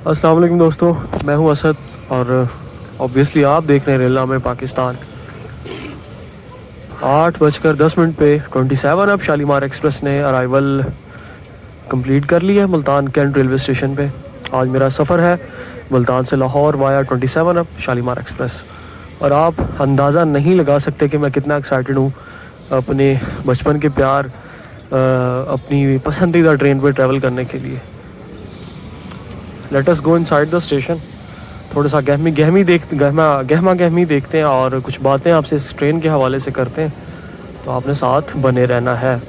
अस्सलाम वालेकुम दोस्तों, मैं हूं असद और ऑब्वियसली आप देख रहे हैं रेला में पाकिस्तान। 8:10 पे 27 अब शालीमार एक्सप्रेस ने अराइवल कंप्लीट कर ली है मुल्तान कैंट रेलवे स्टेशन पे। आज मेरा सफ़र है मुल्तान से लाहौर वाया 27 अब शालीमार एक्सप्रेस। और आप अंदाज़ा नहीं लगा सकते कि मैं कितना एक्साइटेड हूँ अपने बचपन के प्यार अपनी पसंदीदा ट्रेन पे ट्रैवल करने के लिए। Let us go inside the station. थोड़ा सा गहमा गहमी देखते हैं और कुछ बातें आपसे इस ट्रेन के हवाले से करते हैं, तो आपने साथ बने रहना है।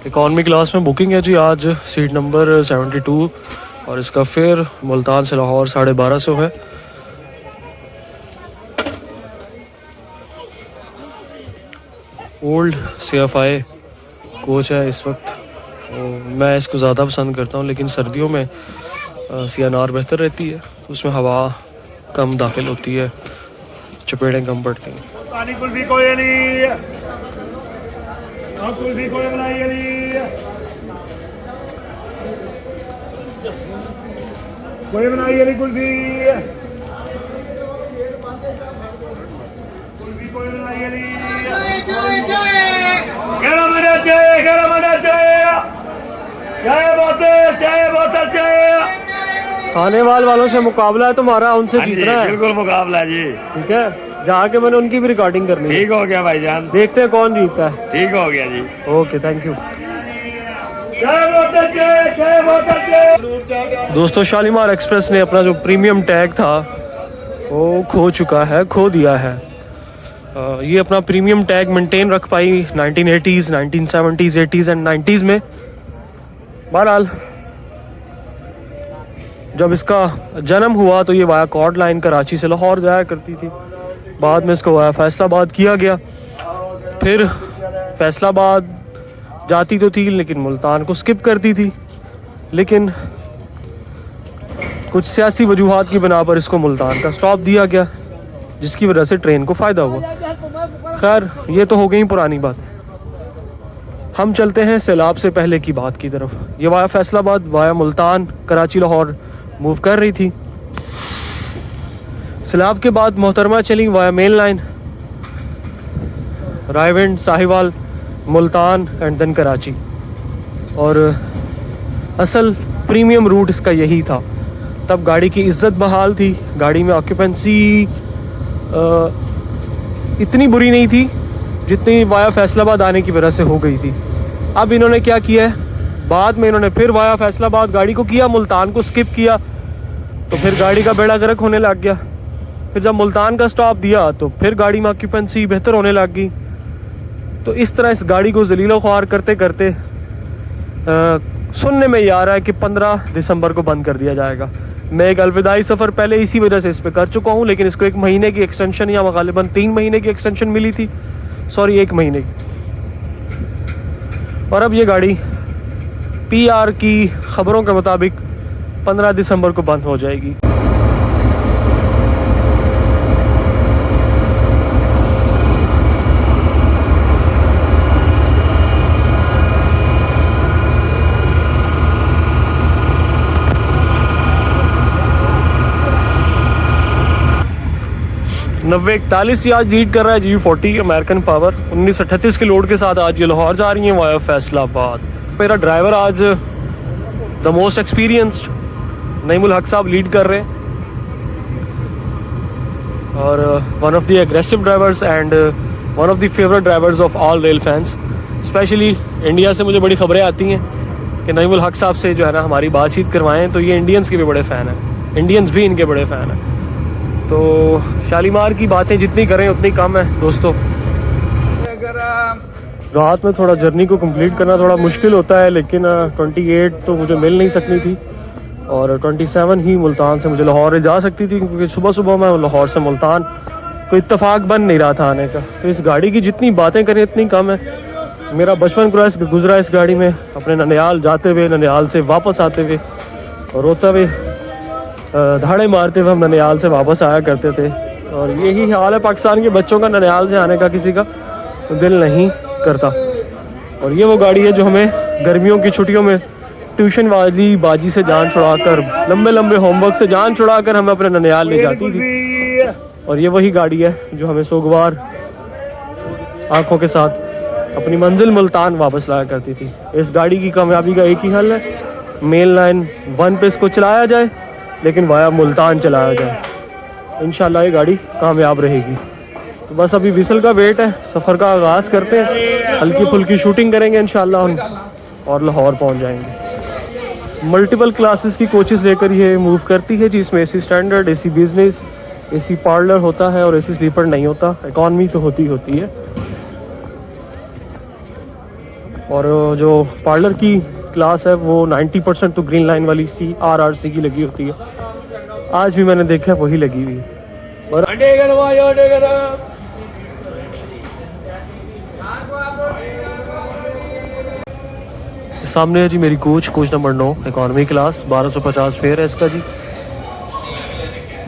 इकॉनमी क्लास में बुकिंग है जी आज, सीट नंबर 72 और इसका फेयर मुल्तान से लाहौर 1250 है। ओल्ड CFI कोच है इस वक्त, तो मैं इसको ज़्यादा पसंद करता हूँ, लेकिन सर्दियों में CNR बेहतर रहती है, उसमें हवा कम दाखिल होती है, चपेटें कम पड़ती हैं। कोई बनाई अली कुल्फी कोई बनाई अली गरम मना चाहिए चाय बोतल चाय। खाने वालों से मुकाबला है तुम्हारा, उनसे जीतना है। बिल्कुल मुकाबला जी, ठीक है, जाके मैंने उनकी भी रिकॉर्डिंग करनी है। ठीक हो गया भाईजान, देखते हैं कौन जीतता है। ठीक हो गया जी, ओके, थैंक यू। चाय बोतल दोस्तों, शालीमार एक्सप्रेस ने अपना जो प्रीमियम टैग था वो खो दिया है। ये अपना प्रीमियम टैग मेंटेन रख पाई 1980s, 1970s, 80s and 90s में। बहरहाल जब इसका जन्म हुआ तो ये वाया कॉर्ड लाइन कराची से लाहौर जाया करती थी। बाद में इसको वाया फैसलाबाद किया गया, फिर फैसलाबाद जाती तो थी लेकिन मुल्तान को स्किप करती थी, लेकिन कुछ सियासी वजूहात की बिना पर इसको मुल्तान का स्टॉप दिया गया, जिसकी वजह से ट्रेन को फ़ायदा हुआ। खैर, ये तो हो गई पुरानी बात। हम चलते हैं सैलाब से पहले की बात की तरफ। ये via Faisalabad via Multan Karachi Lahore move कर रही थी। सैलाब के बाद मोहतरमा चली via main line, Raiwind, Sahiwal, Multan and then Karachi. और असल प्रीमियम रूट इसका यही था। तब गाड़ी की इज्जत बहाल थी, गाड़ी में ऑक्यूपेंसी इतनी बुरी नहीं थी जितनी वाया फैसलाबाद आने की वजह से हो गई थी। अब इन्होंने क्या किया है, बाद में इन्होंने फिर वाया फैसलाबाद गाड़ी को किया, मुल्तान को स्किप किया, तो फिर गाड़ी का बेड़ा गर्क होने लग गया। फिर जब मुल्तान का स्टॉप दिया तो फिर गाड़ी में ऑक्यूपेंसी बेहतर होने लग गई। तो इस तरह इस गाड़ी को जलीलो ख्वार करते करते सुनने में ये आ रहा है कि 15 दिसंबर को बंद कर दिया जाएगा। मैं एक अलविदाई सफ़र पहले इसी वजह से इस पर कर चुका हूँ, लेकिन इसको 1 महीने की एक्सटेंशन या गालिबन 3 महीने की एक्सटेंशन मिली थी, 1 महीने की। और अब ये गाड़ी PR की खबरों के मुताबिक 15 दिसंबर को बंद हो जाएगी। नब्बे 41 आज लीड कर रहा है G40 अमेरिकन पावर। 1938 के लोड के साथ आज ये लाहौर जा रही है वाया फैसलाबाद। मेरा ड्राइवर आज द मोस्ट एक्सपीरियंस्ड नईमुल हक साहब लीड कर रहे हैं, और one of the aggressive drivers and one of the favourite drivers of all rail fans. Specially India से मुझे बड़ी खबरें आती हैं कि नईमुल हक साहब से जो है ना हमारी बातचीत करवाएं, तो ये इंडियंस के भी बड़े फ़ैन हैं, इंडियंस भी इनके बड़े फ़ैन हैं। तो शालीमार की बातें जितनी करें उतनी कम है दोस्तों। रात में थोड़ा जर्नी को कंप्लीट करना थोड़ा मुश्किल होता है, लेकिन 28 तो मुझे मिल नहीं सकनी थी, और 27 ही मुल्तान से मुझे लाहौर जा सकती थी, क्योंकि सुबह सुबह मैं लाहौर से मुल्तान कोई इत्तेफाक बन नहीं रहा था आने का। तो इस गाड़ी की जितनी बातें करें इतनी कम है। मेरा बचपन गुजरा इस गाड़ी में, अपने ननिहाल जाते हुए, ननिहाल से वापस आते हुए, और रोते हुए धाड़े मारते हुए हम ननिहाल से वापस आया करते थे। और यही हाल है पाकिस्तान के बच्चों का, ननिहाल से आने का किसी का दिल नहीं करता। और ये वो गाड़ी है जो हमें गर्मियों की छुट्टियों में ट्यूशन वाली बाजी से जान छुड़ाकर, लंबे लंबे होमवर्क से जान छुड़ाकर हमें अपने ननिहाल ले जाती थी। और ये वही गाड़ी है जो हमें सोगवार आंखों के साथ अपनी मंजिल मुल्तान वापस लाया करती थी। इस गाड़ी की कामयाबी का एक ही हल है, मेन लाइन 1 पे इसको चलाया जाए, लेकिन वाया मुल्तान चलाया जाए। इंशाल्लाह ये गाड़ी कामयाब रहेगी। तो बस अभी विसल का वेट है, सफ़र का आगाज़ करते हैं, हल्की फुल्की शूटिंग करेंगे इंशाल्लाह हम, और लाहौर पहुंच जाएंगे। मल्टीपल क्लासेस की कोचेस लेकर ये मूव करती है, जिसमें AC standard, AC business, AC parlour होता है और एसी स्लीपर नहीं होता। इकॉनमी तो होती है। और जो पार्लर की क्लास है वो 90% तो ग्रीन लाइन वाली CRRC की लगी होती है। आज भी मैंने देखा है वही लगी हुई है। और सामने है जी मेरी coach number 9, economy class. 1250 fair है इसका जी,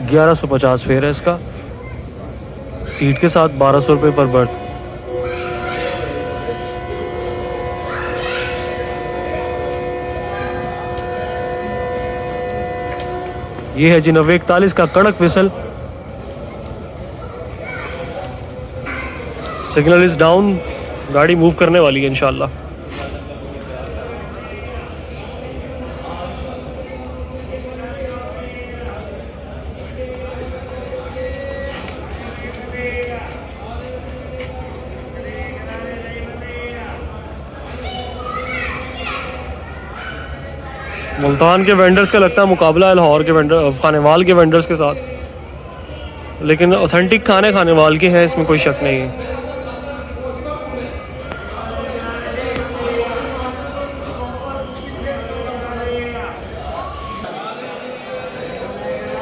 1150 फेयर है इसका, सीट के साथ 1200 रुपये पर बर्थ। ये है जी 9041 का कड़क विसल। सिग्नल इज डाउन, गाड़ी मूव करने वाली है इंशाल्लाह। मुल्तान के वेंडर्स का लगता है मुकाबला है लाहौर के खानेवाल के वेंडर्स के साथ, लेकिन ऑथेंटिक खाने खानेवाल के हैं, इसमें कोई शक नहीं है।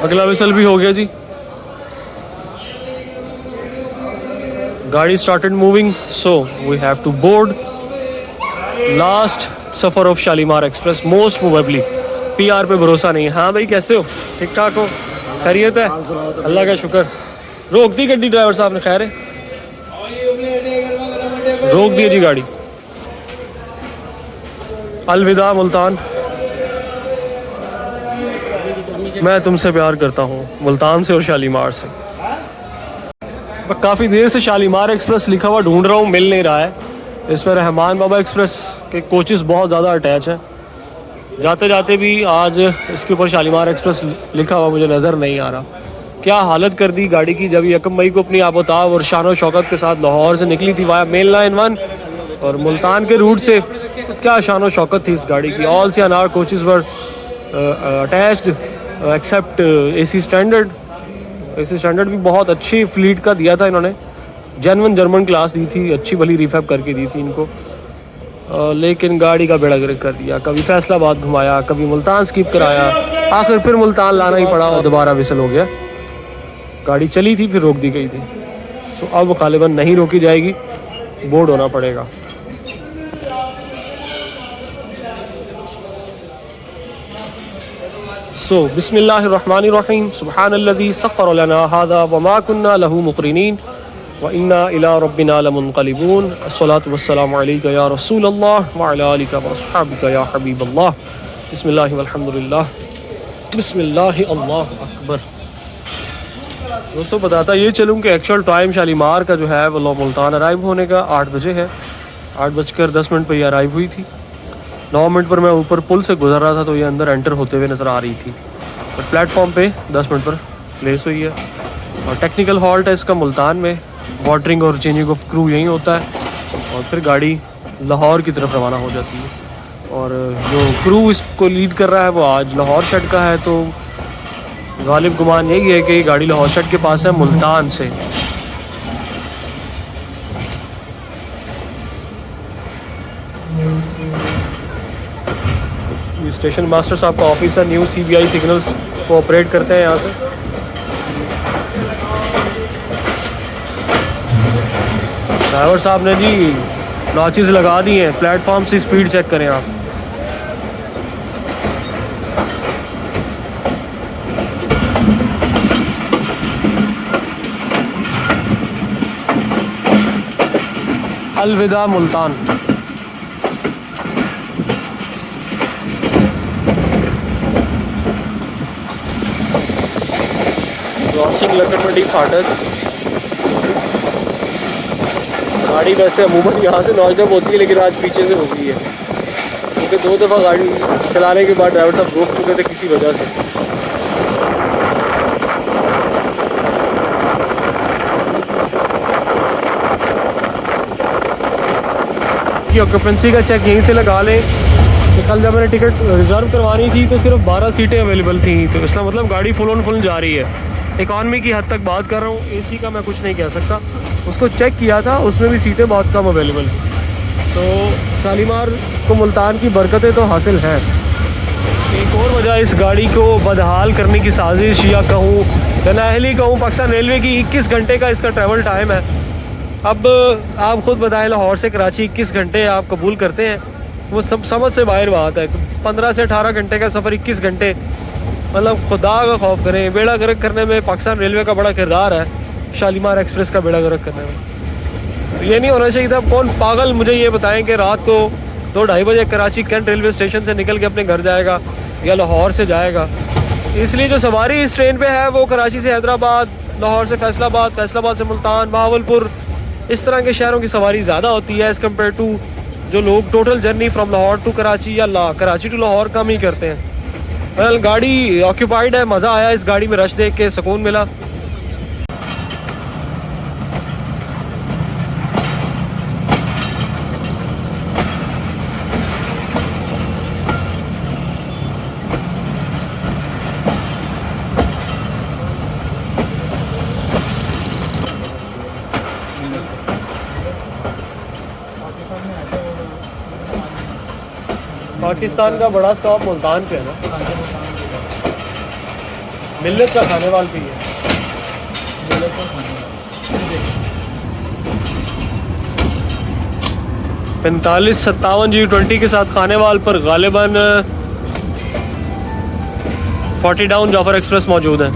अगला विसल भी हो गया जी, गाड़ी started moving, so we have to board. Last सफ़र of Shalimar express, most probably. PR पे भरोसा नहीं है। हाँ भाई, कैसे हो? ठीक ठाक हो? खैरियत है? अल्लाह का शुक्र। रोक दी गड्डी ड्राइवर साहब ने? खैर है, रोक दी जी गाड़ी। अलविदा मुल्तान, मैं तुमसे प्यार करता हूँ, मुल्तान से और शालीमार से। मैं काफ़ी देर से शालीमार एक्सप्रेस लिखा हुआ ढूंढ रहा हूँ, मिल नहीं रहा है। इस पर रहमान बाबा एक्सप्रेस के कोचेस बहुत ज़्यादा अटैच हैं। जाते जाते भी आज इसके ऊपर शालीमार एक्सप्रेस लिखा हुआ मुझे नज़र नहीं आ रहा। क्या हालत कर दी गाड़ी की। जब 1 मई को अपनी आबोताब और शान शौकत के साथ लाहौर से निकली थी वाया मेन लाइन 1 और मुल्तान के रूट से, तो क्या शान शौकत थी इस गाड़ी की। All CNR coaches were attached except AC standard. AC standard भी बहुत अच्छी फ्लीट का दिया था इन्होंने, जेन्युइन जर्मन क्लास दी थी, अच्छी भली रिफैब करके दी थी इनको। लेकिन गाड़ी का बेड़ा गर्क कर दिया, कभी फैसलाबाद घुमाया, कभी मुल्तान स्किप कराया, आखिर फिर मुल्तान लाना ही पड़ा और दोबारा विसल हो गया। गाड़ी चली थी फिर रोक दी गई थी। सो अब गालिबन नहीं रोकी जाएगी, बोर्ड होना पड़ेगा। सो बिस्मिल्लाहिर्रहमानिर्रहीम, सुब्हानल्लज़ी सख़्ख़र लना हाज़ा वमा कुन्ना लहू मुक़रिनीन व इन्ना इला रब्बिना लमुनक़लिबून। अस्सलातु वस्सलामु अलैका या रसूलल्लाह व अला आलिका व अस्हाबिका या हबीबल्लाह। बिस्मिल्लाहि वल्हम्दुलिल्लाह, बिस्मिल्लाहि अल्लाहु अकबर। दोस्तों बताता ये चलूँ कि एक्चुअल टाइम शालीमार का जो है वो मुल्तान अराइव होने का 8 बजे है। 8:10 पर ये अराइव हुई थी। 9 मिनट पर मैं ऊपर पुल से गुजर रहा था तो ये अंदर एंटर होते हुए नज़र आ रही थी। और प्लेटफॉर्म पे 10 मिनट पर प्लेस हुई है। और टेक्निकल हॉल्ट है इसका मुल्तान में। वाटरिंग और चेंजिंग ऑफ क्रू यहीं होता है और फिर गाड़ी लाहौर की तरफ रवाना हो जाती है। और जो क्रू इसको लीड कर रहा है वो आज लाहौर शट का है, तो गालिब गुमान यही है कि गाड़ी लाहौर शट के पास है मुल्तान से। स्टेशन मास्टर साहब का ऑफिस है, न्यू CBI सिग्नल्स को ऑपरेट करते हैं यहाँ से। ड्राइवर साहब ने जी नॉचेस लगा दी हैं। प्लेटफॉर्म से स्पीड चेक करें आप। अलविदा मुल्तान। क्रॉसिंग लकड़मंडी फाटक। गाड़ी वैसे अमूमन यहाँ से नॉइजअप होती है, लेकिन आज पीछे से हो गई है, क्योंकि 2 दफ़ा गाड़ी चलाने के बाद ड्राइवर साहब रोक चुके थे किसी वजह से। ऑक्यूपेंसी का चेक यहीं से लगा लें कि कल जब मैंने टिकट रिज़र्व करवानी थी तो सिर्फ 12 सीटें अवेलेबल थी, तो इसका मतलब गाड़ी फुल ऑन फुल जा रही है। इकॉनमी की हद तक बात कर रहा हूँ, एसी का मैं कुछ नहीं कह सकता। उसको चेक किया था, उसमें भी सीटें बहुत कम अवेलेबल। सो शालीमार को मुल्तान की बरकतें तो हासिल हैं। एक और वजह इस गाड़ी को बदहाल करने की साजिश या कहूँ या नाअहली कहूँ, पाकिस्तान रेलवे की 21 घंटे का इसका ट्रैवल टाइम है। अब आप खुद बताएं, लाहौर से कराची 21 घंटे आप कबूल करते हैं, वो सब समझ से बाहर बात है। 15 से 18 घंटे का सफ़र 21 घंटे, मतलब खुदा का खौफ करें। बेड़ा गर्क करने में पाकिस्तान रेलवे का बड़ा किरदार है, शालीमार एक्सप्रेस का बेड़ा गर्क करने में। तो ये नहीं होना चाहिए था। कौन पागल मुझे ये बताएं कि रात को 2-2:30 बजे कराची कैंट रेलवे स्टेशन से निकल के अपने घर जाएगा या लाहौर से जाएगा। इसलिए जो सवारी इस ट्रेन पे है वो कराची से हैदराबाद, लाहौर से फैसलाबाद, फैसलाबाद से मुल्तान, बहावलपुर, इस तरह के शहरों की सवारी ज़्यादा होती है एज़ कम्पेयर टू जो लोग total journey from Lahore to Karachi या कराची टू लाहौर कम ही करते हैं। वेल, गाड़ी ऑक्यूपाइड है, मज़ा आया इस गाड़ी में, रश देख के सुकून मिला। पाकिस्तान का बड़ा स्टॉप मुल्तान पे है ना, मिल्लत का खाने वाल भी है। 4557 G20 के साथ खाने वाल पर गालिबन 40 डाउन जाफर एक्सप्रेस मौजूद है।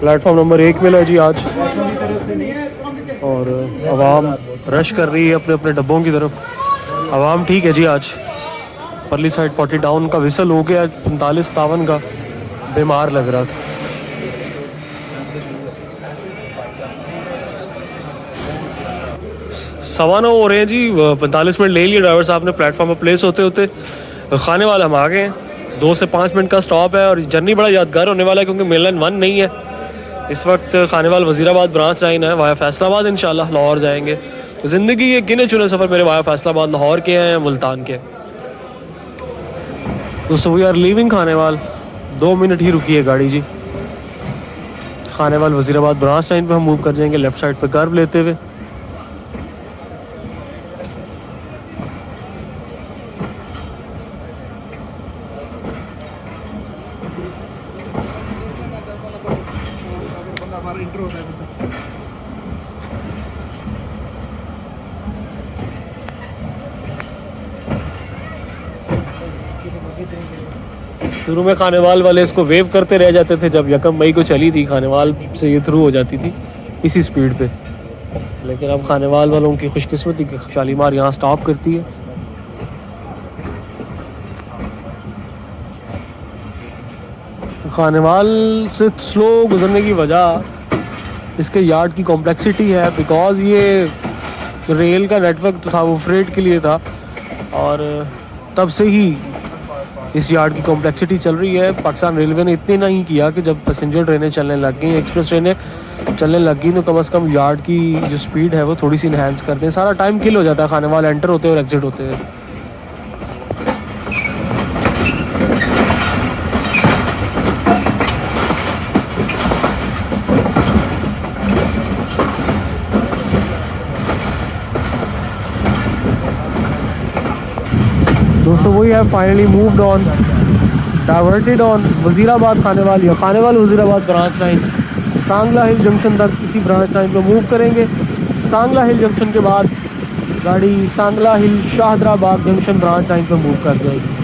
प्लेटफॉर्म नंबर 1 मिला जी आज, और आवाम रश कर रही है अपने अपने डब्बों की तरफ। आवाम ठीक है जी। आज परली साइड 40 डाउन का विसल हो गया, 4557 का बीमार लग रहा था। सवा 9 हो रहे हैं जी, 45 मिनट ले लिए ड्राइवर साहब ने प्लेटफॉर्म पर प्लेस होते होते। खाने वाले हम आ गए हैं, 2 से 5 मिनट का स्टॉप है और जर्नी बड़ा यादगार होने वाला है, क्योंकि मिलन 1 नहीं है इस वक्त। खानेवाल वजीराबाद ब्रांच लाइन है, वाया फैसलाबाद इंशाल्लाह लाहौर जाएंगे। तो ज़िंदगी के गिने चुने सफ़र मेरे वाया फैसलाबाद लाहौर के हैं या मुल्तान के। दोस्तों we are leaving Khanewal, 2 minute ही रुकी है गाड़ी जी। खानेवाल वजीराबाद ब्रांच लाइन पे हम मूव कर जाएंगे लेफ़्ट साइड पे कर्व लेते हुए। शुरू में खानेवाल वाले इसको वेव करते रह जाते थे, जब 1 मई को चली थी खानेवाल से ये थ्रू हो जाती थी इसी स्पीड पे, लेकिन अब खानेवाल वालों की खुशकिस्मती कि शालीमार यहाँ स्टॉप करती है। खानेवाल से स्लो गुजरने की वजह इसके यार्ड की कॉम्प्लेक्सिटी है, बिकॉज़ ये रेल का नेटवर्क तो था वो फ्रेट के लिए था, और तब से ही इस यार्ड की कॉम्प्लेक्सिटी चल रही है। पाकिस्तान रेलवे ने इतने नहीं किया कि जब पैसेंजर ट्रेनें चलने लग गई, एक्सप्रेस ट्रेनें चलने लगी तो कम से कम यार्ड की जो स्पीड है वो थोड़ी सी इन्हेंस कर दें। सारा टाइम किल हो जाता है खाने वाले एंटर होते हैं और एग्जिट होते हैं। दोस्तों वही है, finally moved on, diverted on Wazirabad खाने वाले वजीराबाद ब्रांच लाइन सांगला हिल जंक्शन तक इसी ब्रांच लाइन पर मूव करेंगे। सांगला हिल जंक्शन के बाद गाड़ी सांगला हिल शाहदराबाद जंक्शन ब्रांच लाइन पर मूव कर जाएगी।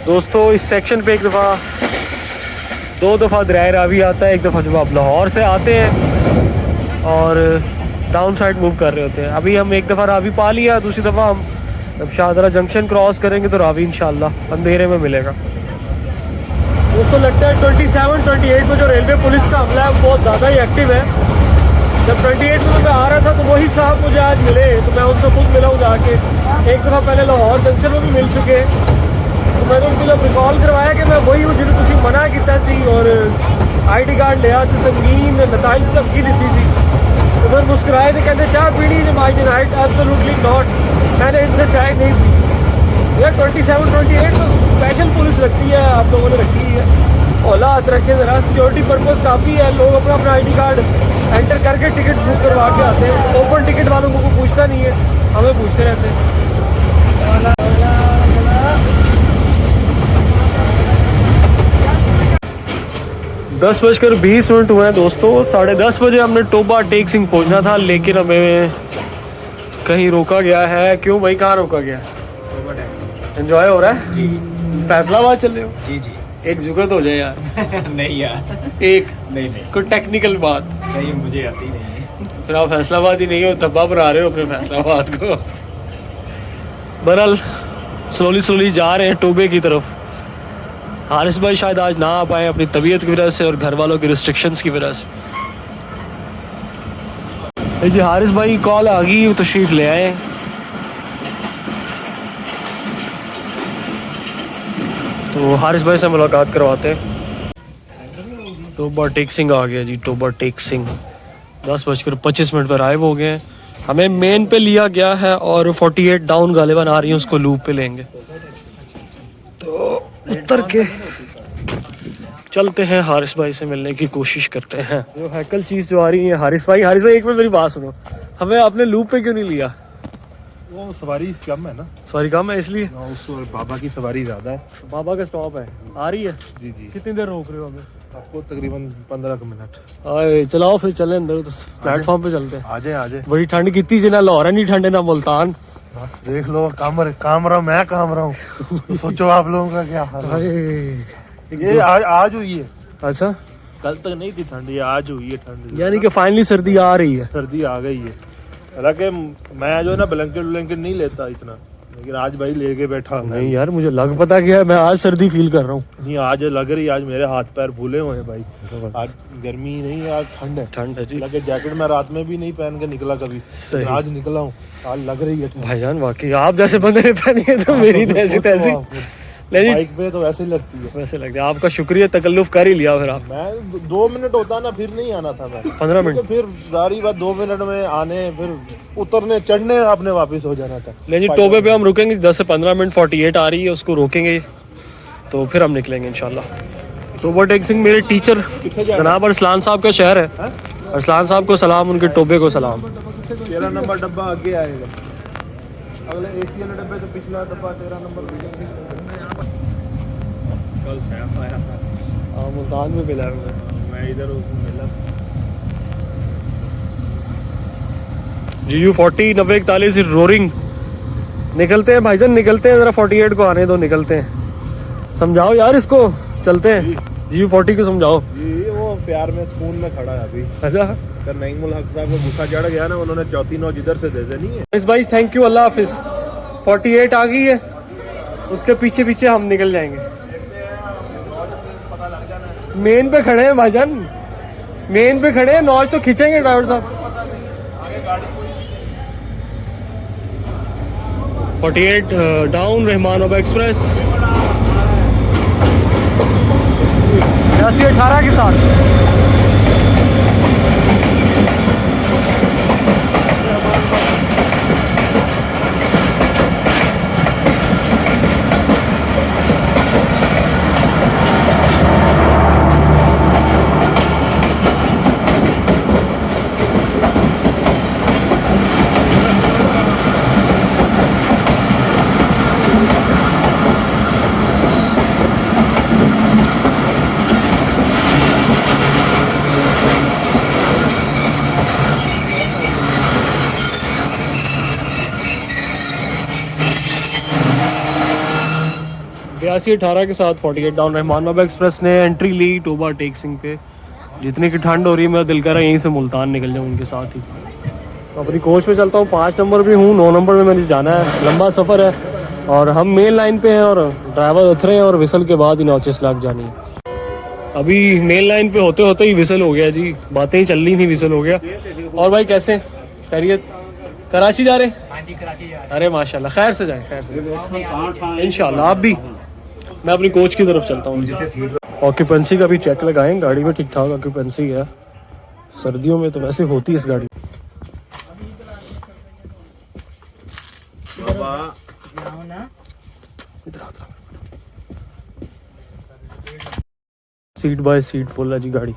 दोस्तों इस सेक्शन पे एक दो दफ़ा दरिया रावी आता है। एक दफ़ा जब आप लाहौर से आते हैं और डाउन साइड मूव कर रहे होते हैं। अभी हम एक दफ़ा रावी पा लिया, दूसरी दफ़ा हम जब शाहदरा जंक्शन क्रॉस करेंगे तो रावी इंशाल्लाह अंधेरे में मिलेगा। दोस्तों लगता है 27-28 में जो रेलवे पुलिस का हमला है बहुत ज़्यादा ही एक्टिव है। जब 28 में मैं आ रहा था तो वही साहब मुझे आज मिले, तो मैं उनसे खुद मिला हूँ जाके। एक दफ़ा पहले लाहौर जंक्शन में भी मिल चुके, तो मैंने उनको जब रिकॉल करवाया कि मैं वही हूँ जिन्हें तुम मना किया सी और ID कार्ड लिया तो संगीन नताइज धमकी दी सी। तो फिर मुस्कुराए थे, कहते चाय पीनी है माई डिनाइट एब्सोल्युटली नॉट, मैंने इनसे चाय नहीं पी। यार 27-28 तो स्पेशल पुलिस रखती है, आप लोगों ने रखी है। औलाद रखे ज़रा, सिक्योरिटी पर्पज़ काफ़ी है। लोग अपना अपना ID कार्ड एंटर करके टिकट्स बुक करवा के आते हैं। ओपन टिकट वालों को पूछता नहीं है, हमें पूछते रहते हैं। 10:20 हुए हैं दोस्तों। 10:30 बजे हमने टोबा टेक सिंह पहुंचना था, लेकिन हमें कहीं रोका गया है। क्यों भाई, कहाँ रोका गया? एंजॉय हो रहा है जी? फैसलाबाद चल रहे हो? जी जी। एक जुगत हो जाए यार। नहीं यार, एक नहीं कोई टेक्निकल बात नहीं, मुझे आती नहीं है। फिर आप फैसलाबाद ही नहीं हो, धब्बा बना रहे हो अपने फैसलाबाद को। बहरहाल स्लोली जा रहे हैं टोबे की तरफ। हारिस भाई शायद आज ना आ पाए अपनी तबीयत की वजह से और घर वालों की रिस्ट्रिक्शंस की वजह से। जी हारिस भाई कॉल आ गई, तशरीफ ले आए। तो हारिस भाई से मुलाकात करवाते हैं। टोबा टेक सिंह आ गया जी, टोबा टेक सिंह 10:25 पर अराइव हो गए हैं। हमें मेन पे लिया गया है और 48 डाउन गालिबन आ रही है, उसको लूप पे लेंगे। तो उतर के चलते हैं, हारिस भाई से मिलने की कोशिश करते हैं। जो हैकल चीज़ जो आ रही है हारिस भाई एक मिनट मेरी बात सुनो, हमें आपने लूप पे क्यों नहीं लिया? वो सवारी कम है ना, सवारी कम है इसलिए। उस बाबा की सवारी ज़्यादा है। बाबा का स्टॉप है, आ रही है जी जी। कितनी देर रोक रहे हो हमें? आपको तकरीबन 15 मिनट। आए चलाओ फिर चले अंदर, तो प्लेटफॉर्म पे चलते हैं। आ जाए। बड़ी ठंड की जिन्हें लाहौर नहीं ठंड ना मुल्तान। बस देख लो, काम रहा हूँ मैं, काम रहा हूँ। सोचो आप लोगों का क्या हाल है। ये आज हुई है। अच्छा, कल तक नहीं थी ठंड, ये आज हुई है ठंड। यानी कि फाइनली सर्दी आ रही है। सर्दी आ गई है। हालांकि मैं जो है ना ब्लैंकेट नहीं लेता इतना, लेकिन आज भाई लेके बैठा हूं। नहीं यार, मुझे लग पता क्या है, मैं आज सर्दी फील कर रहा हूँ। नहीं आज लग रही, आज मेरे हाथ पैर फूले हुए हैं भाई। आज गर्मी नहीं है, आज ठंड है जी। लगे जैकेट मैं रात में भी नहीं पहन के निकला कभी, आज निकला हूँ, आज लग रही है भाईजान वाकई आप जैसे बंदे ने पहनी है तो मेरी तैसी ले जी बाइक पे तो वैसे ही लगती है। वैसे लगता है। आपका शुक्रिया, तकल्लुफ कर ही लिया फिर आप। मैं 2 मिनट होता ना फिर नहीं आना था मैं। 15 मिनट। क्योंकि फिर सारी बात 2 मिनट में आने, फिर उतरने चढ़ने आपने वापस हो जाना था। ले जी टोबे पे हम रुकेंगे 10 से 15 मिनट। 48 आ रही है, उसको रोकेंगे तो फिर हम निकलेंगे इंशाल्लाह। टोबा टेक सिंह मेरे टीचर कितने जा जनाब अरसलान साहब का शहर है। अरसलान साहब को सलाम, उनके टोबे को सलाम। 13 नंबर डब्बा आगे आएगा। अगले एसी वाले डब्बे तो पिछला डब्बा 13 नंबर कल सैफ आया था। हाँ मुल्तान में मिला है। मैं इधर मिला। GU 40 90 41 roaring. निकलते हैं भाईजान, निकलते हैं, जरा 48 को आने दो, निकलते हैं। समझाओ यार इसको, चलते हैं। GU 40 को समझाओ। ये वो प्यार में स्कूल में खड़ा है अभी। अच्छा कर नईमुल हक साहब को गुस्सा चढ़ गया ना, उन्होंने चौथी नौ जिधर से दे देनी है। इस भाई थैंक यू, अल्लाह हाफिज। 48 आ गई है, उसके पीछे पीछे हम निकल जाएंगे। मेन पे खड़े हैं भाईजान, मेन पे खड़े हैं, नॉच तो खींचेंगे ड्राइवर साहब। 48 डाउन रहमान बाबा एक्सप्रेस 18 के साथ। बयासी 18 के साथ 48 डाउन रहमान बाबा एक्सप्रेस ने एंट्री ली टोबा टेक सिंह पे। जितनी की ठंड हो रही है, मेरा दिल कर रहा है यहीं से मुल्तान निकल जाऊँ उनके साथ ही। तो अपनी कोच में चलता हूँ, 5 नंबर पे हूँ, 9 नंबर में मैंने जाना है। लंबा सफ़र है और हम मेन लाइन पे हैं और ड्राइवर उतरे हैं और विसल के बाद ही नौचिस लाख जानी है। अभी मेन लाइन पे होते होते ही विसल हो गया जी, बातें ही चल रही थी, विसल हो गया। और भाई कैसे खैरियत? कराची जा रहे हैं? हाँ जी कराची जा रहे अरे माशाल्लाह, खैर से जाए, खैर से इंशाल्लाह। आप भी, मैं अपनी कोच की तरफ चलता हूँ। ऑक्यूपेंसी का भी चेक लगाएं, गाड़ी में ठीक ठाक ऑक्यूपेंसी है। सर्दियों में तो वैसे होती है इस गाड़ी। सीट बाय सीट फुल है जी गाड़ी।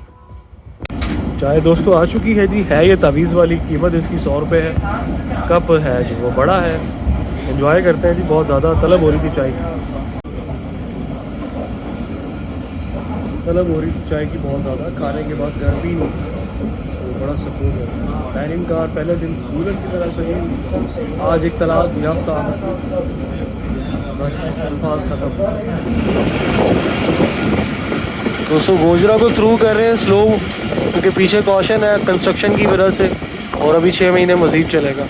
चाय दोस्तों आ चुकी है जी। है ये तावीज़ वाली, कीमत इसकी 100 रुपये है। कप है जो वो बड़ा है। एंजॉय करते हैं जी, बहुत ज़्यादा तलब हो रही थी चाय की, तलब हो रही थी चाय की बहुत ज़्यादा। खाने के बाद गर्मी तो बड़ा सुकून है। डाइनिंग कार पहले दिन कूलर की तरह सही, आज एक तलाक याफ्ता, बस अल्फाज ख़त्म। दोस्तों गोजरा को थ्रू कर रहे हैं स्लो, क्योंकि पीछे कॉशन है कंस्ट्रक्शन की वजह से, और अभी 6 महीने मज़ीद चलेगा।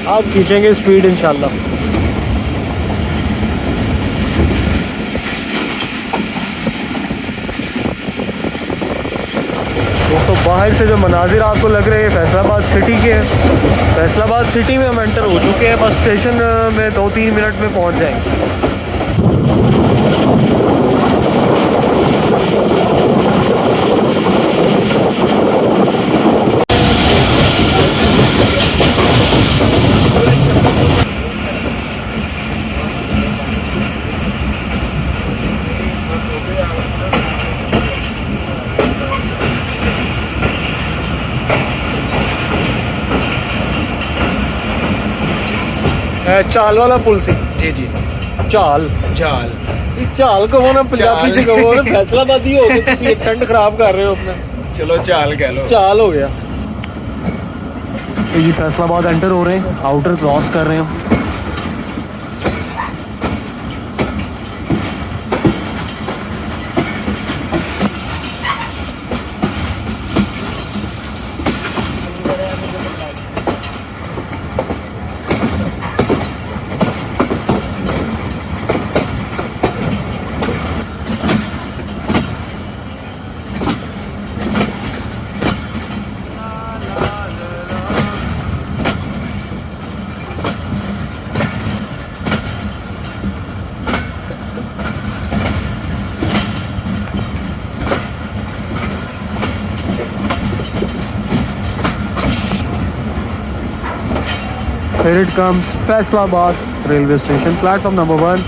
आप खींचेंगे स्पीड इंशाल्लाह। दोस्तों बाहर से जो मनाजिर आपको लग रहे हैं फैसलाबाद सिटी के हैं। फैसलाबाद सिटी में हम एंटर हो चुके हैं, बस स्टेशन में 2-3 मिनट में पहुंच जाएंगे। चाल वाला पुल से जी जी चाल चाल चाल को ना पंजाबी च कहो ना, फैसलाबादी हो गए, तुसी एक्सेंट खराब कर रहे हो अपना। चलो चाल कह लो। चाल हो गया जी। फैसलाबाद एंटर हो रहे हैं, आउटर क्रॉस कर रहे हैं। Here it comes, Faisalabad railway station, platform number 1.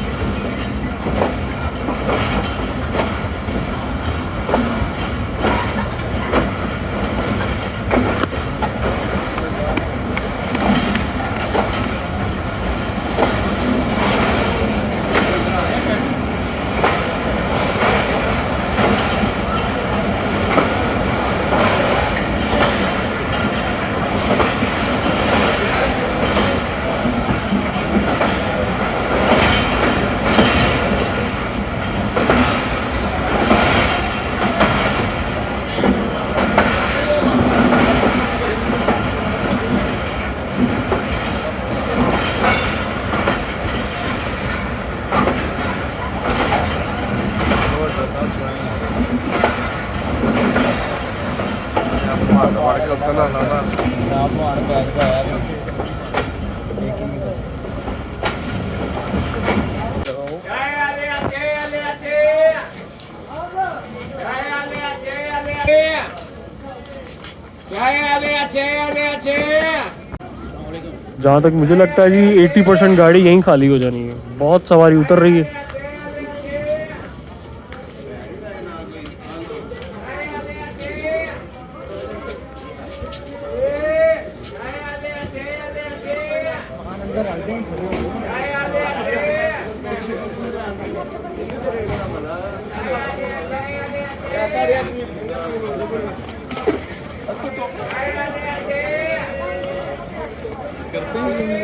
जहाँ तक मुझे लगता है जी 80% गाड़ी यहीं खाली हो जानी है, बहुत सवारी उतर रही है।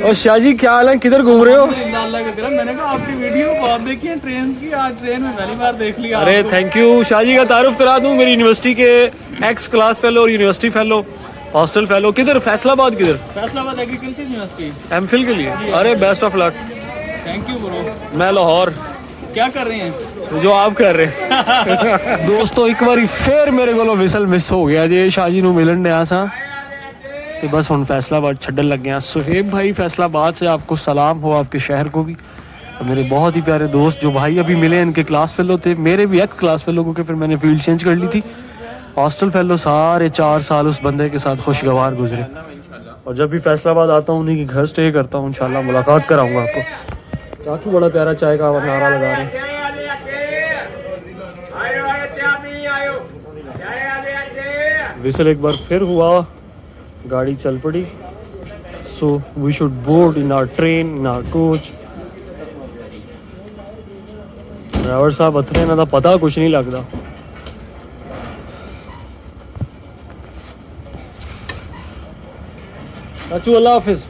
और शाह जी क्या हाल है, किधर घूम रहे हो? अल्लाह का करम, मैंने कहा आपकी वीडियो बहुत देखी है ट्रेन की, आज ट्रेन में पहली बार देख लिया। अरे थैंक यू। शाह जी का तारुफ करा दूं, मेरी यूनिवर्सिटी के एक्स क्लास फेलो और यूनिवर्सिटी फेलो, हॉस्टल फेलो। किधर? फैसलाबाद। किधर? फैसलाबाद एग्रीकल्चर यूनिवर्सिटी, एमफिल के लिए। अरे best of luck. Thank you bro. मैं लाहौर। क्या कर रहे हैं? जो आप कर रहे हैं। दोस्तों एक बार फिर मेरे को विसल मिस हो गया जी, शाह जी नूं मिलन गया सा तो बस हुण फैसलाबाद छड्डन लग गया। सुहेब भाई फैसलाबाद से आपको सलाम हो, आपके शहर को भी। और मेरे बहुत ही प्यारे दोस्त जो भाई अभी मिले, इनके क्लास फेलो थे, मेरे भी एक्स क्लास फेलो, क्योंकि फिर मैंने फील्ड चेंज कर ली थी। हॉस्टल फेलो सारे 4 साल उस बंदे के साथ खुशगवार गुजरे, और जब भी फैसलाबाद आता हूँ उन्हीं के घर स्टे करता हूँ। इंशाल्लाह मुलाकात कराऊंगा आपको। चाचू बड़ा प्यारा चाय का नारा लगा रहे हैं। विसल एक बार फिर हुआ, गाड़ी चल पड़ी। So we should board in our train, in our coach. Driver साहब अथरे ना पता कुछ नहीं लगता। चाचू अल्लाह हाफिज।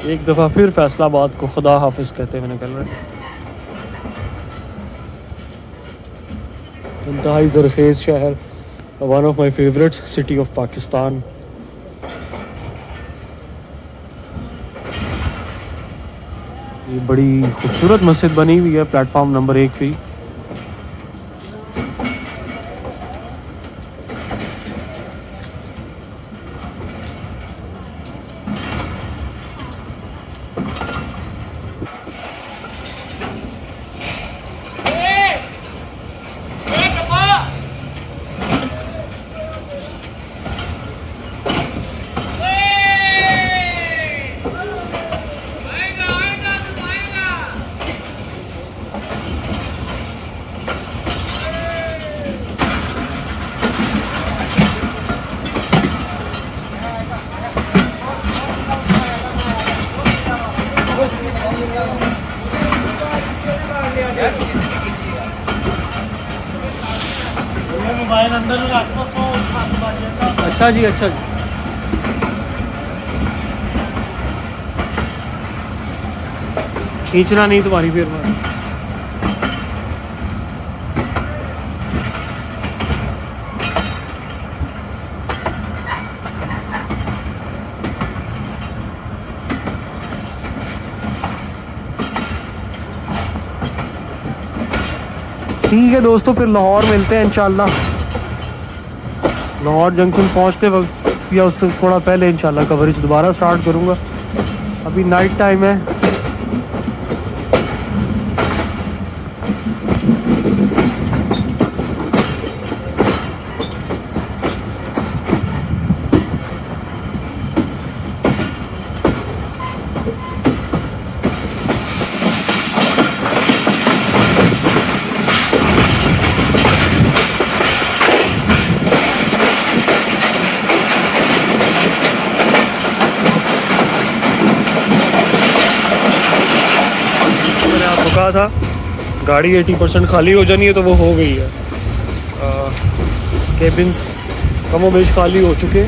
एक दफ़ा फिर फैसलाबाद को खुदा हाफिज कहते हुए निकल रहे। इंतहाई ज़रखेज़ शहर, one of my favourite city of Pakistan. ये बड़ी खूबसूरत मस्जिद बनी हुई है प्लेटफॉर्म नंबर 1 पे। मोबाइल अंदर रखो तो अच्छा जी, अच्छा जी। खींचना नहीं तुम्हारी फिर में। ठीक है दोस्तों, फिर लाहौर मिलते हैं इंशाल्लाह। लाहौर जंक्शन पहुंचते वक्त या उससे थोड़ा पहले इंशाल्लाह कवरेज दोबारा स्टार्ट करूंगा। अभी नाइट टाइम है। कहा था गाड़ी 80% खाली हो जानी है, तो वो हो गई है। केबिन्स कमोबेश खाली हो चुके।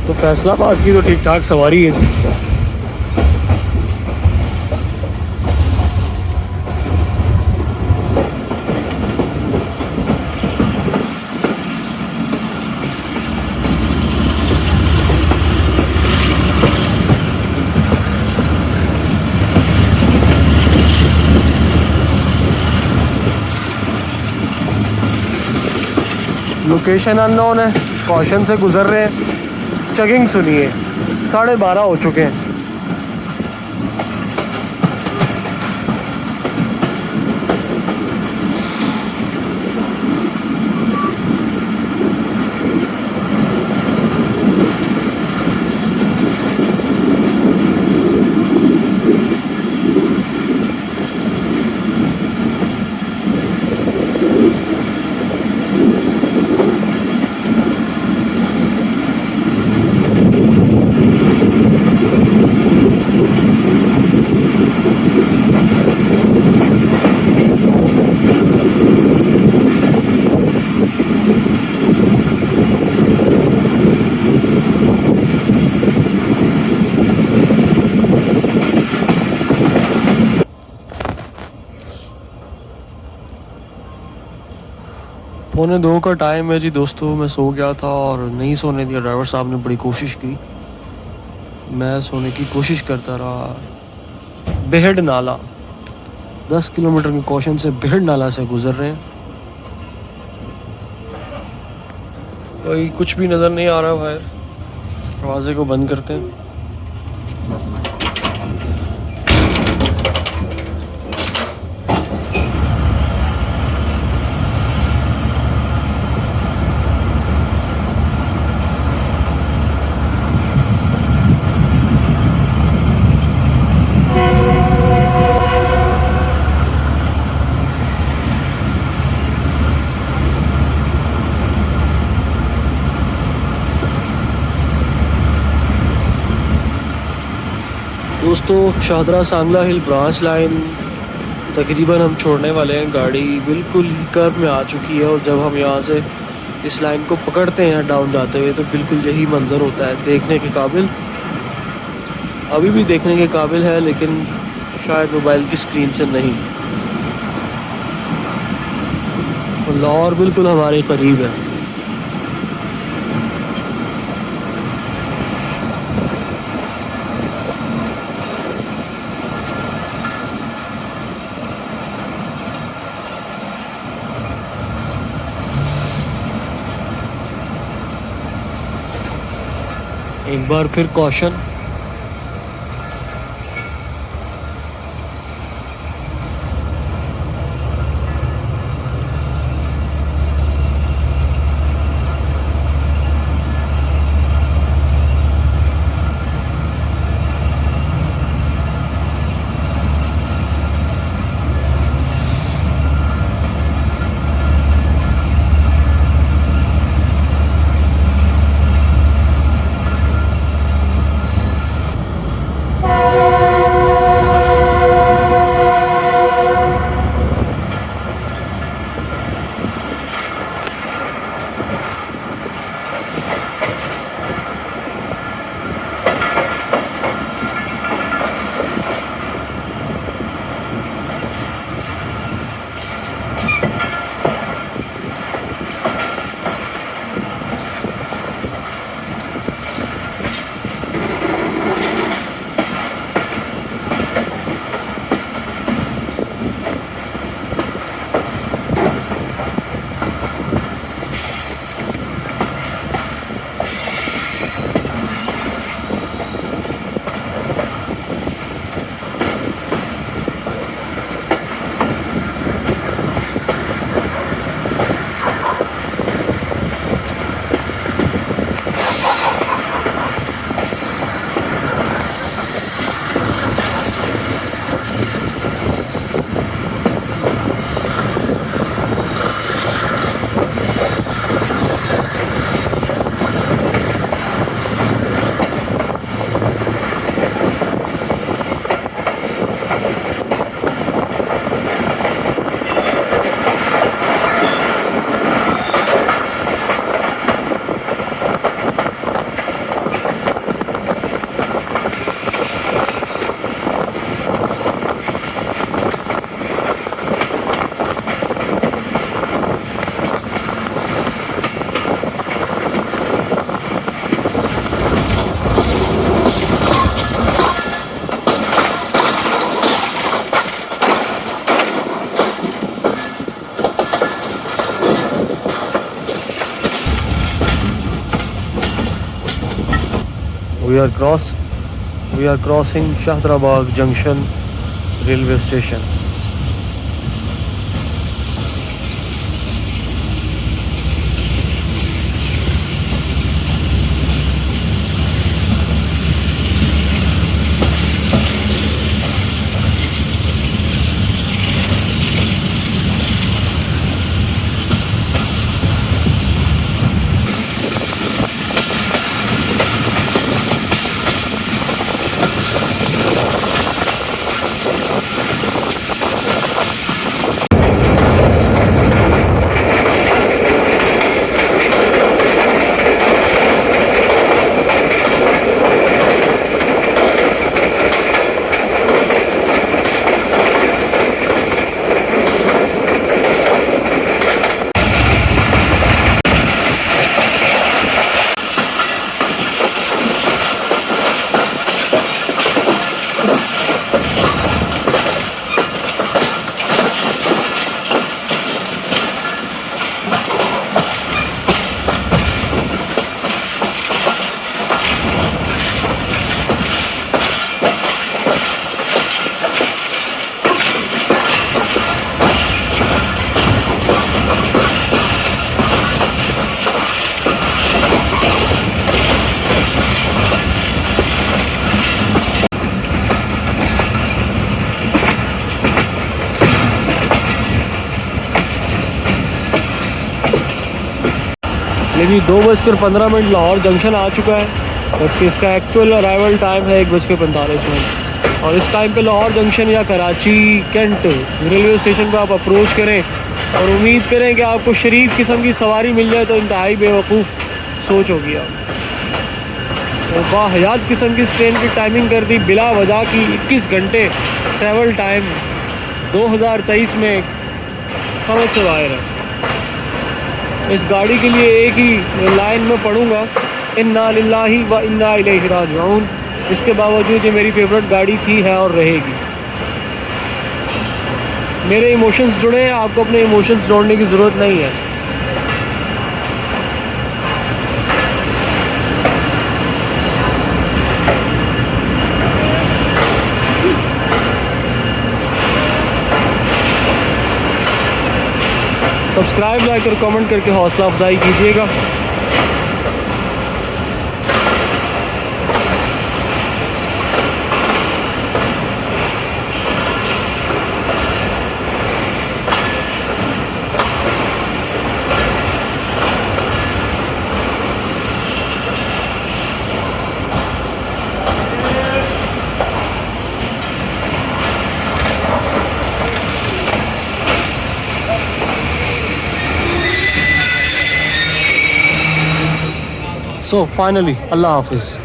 तो फैसलाबाद की तो ठीक ठाक सवारी है। लोकेशन अननोन है, कॉशन से गुजर रहे हैं। चेकिंग सुनिए, 12:30 हो चुके हैं। पौने 2 का टाइम है जी दोस्तों। मैं सो गया था और नहीं सोने दिया। ड्राइवर साहब ने बड़ी कोशिश की, मैं सोने की कोशिश करता रहा। बेहड नाला, 10 किलोमीटर की कॉशन से बेहड नाला से गुजर रहे हैं। कोई कुछ भी नज़र नहीं आ रहा बाहर। दरवाजे को बंद करते हैं। दोस्तों शाहदरा सांगला हिल ब्रांच लाइन तकरीबन हम छोड़ने वाले हैं। गाड़ी बिल्कुल ही कर्व में आ चुकी है और जब हम यहाँ से इस लाइन को पकड़ते हैं डाउन जाते हुए तो बिल्कुल यही मंजर होता है, देखने के काबिल। अभी भी देखने के काबिल है, लेकिन शायद मोबाइल की स्क्रीन से नहीं। लाहौर बिल्कुल हमारे करीब है। एक बार फिर caution. We are crossing Shahdrabad Junction railway station. लेकिन 2:15 लाहौर जंक्शन आ चुका है, जबकि इसका एक्चुअल अराइवल टाइम है 1:45। और इस टाइम पे लाहौर जंक्शन या कराची कैंट रेलवे स्टेशन को आप अप्रोच करें और उम्मीद करें कि आपको शरीफ किस्म की सवारी मिल जाए तो इंतहाई बेवकूफ़ सोच होगी। आप तो बाहयात किस्म की इस ट्रेन की टाइमिंग कर दी बिला वजह की 21 घंटे ट्रैवल टाइम 2023 में, समझ से बाहर है। इस गाड़ी के लिए एक ही लाइन में पढ़ूँगा, इन्ना लिल्लाही व इन्ना इलैहि राजिऊन। इसके बावजूद ये मेरी फेवरेट गाड़ी थी, है और रहेगी। मेरे इमोशंस जुड़े हैं, आपको अपने इमोशंस जोड़ने की ज़रूरत नहीं है। सब्सक्राइब, लाइक और कमेंट करके हौसला अफजाई कीजिएगा। So finally, Allah Hafiz.